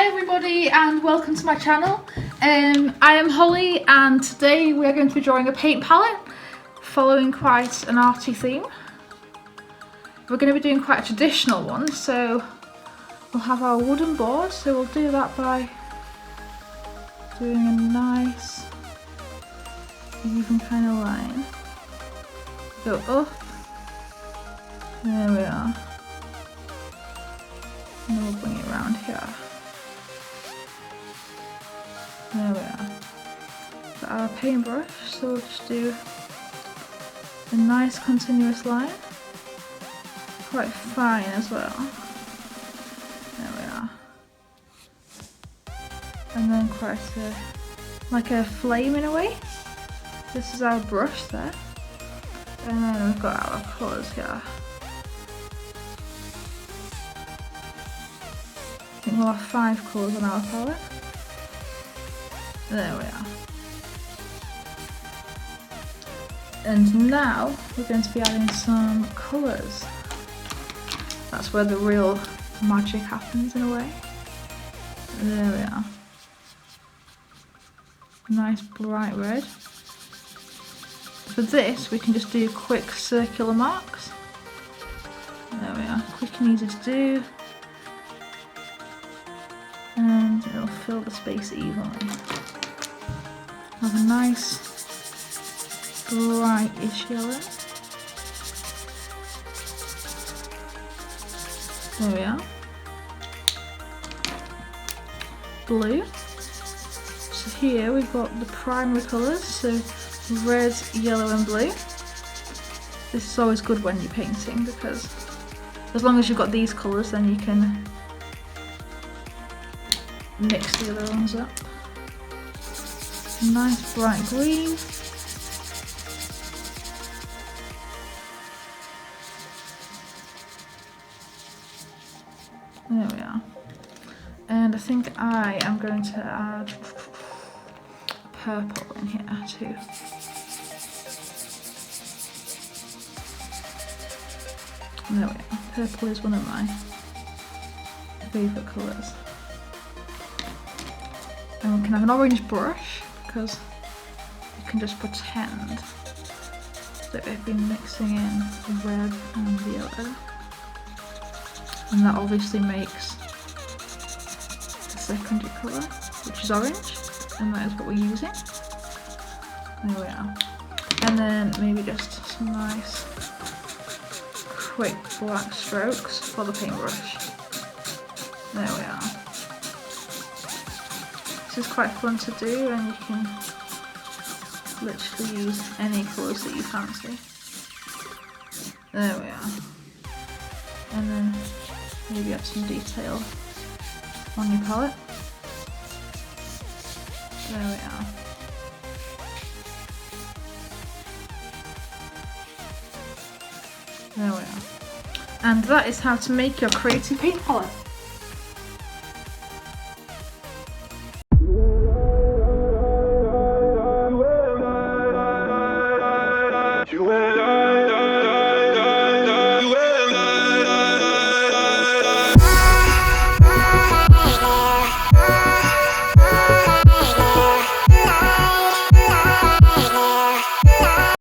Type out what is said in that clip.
everybody and welcome to my channel. I am Holly and today we are going to be drawing a paint palette following quite an arty theme. We're going to be doing quite a traditional one, so we'll have our wooden board, so we'll do that by doing a nice even kind of line. Go up, there we are, and then we'll bring it around here. There we are. Got our paintbrush, so we'll just do a nice continuous line. Quite fine as well. There we are. And then quite like a flame in a way. This is our brush there. And then we've got our colours here. I think we'll have 5 colours on our palette. There we are. And now we're going to be adding some colours. That's where the real magic happens in a way. There we are. Nice bright red. For this we can just do quick circular marks. There we are, quick and easy to do. And it'll fill the space evenly. Have a nice brightish yellow. There we are. Blue. So here we've got the primary colours, so red, yellow and blue. This is always good when you're painting because as long as you've got these colours then you can mix the other ones up. Nice bright green. There we are. And I think I am going to add purple in here too. There we are. Purple is one of my favourite colours. And we can have an orange brush because you can just pretend that we've been mixing in the red and the yellow. And that obviously makes the secondary colour, which is orange, and that is what we're using. There we are. And then maybe just some nice quick black strokes for the paintbrush. There we are. This is quite fun to do and you can literally use any colours that you fancy. There we are. And then maybe add some detail on your palette. There we are. There we are. And that is how to make your creative paint palette.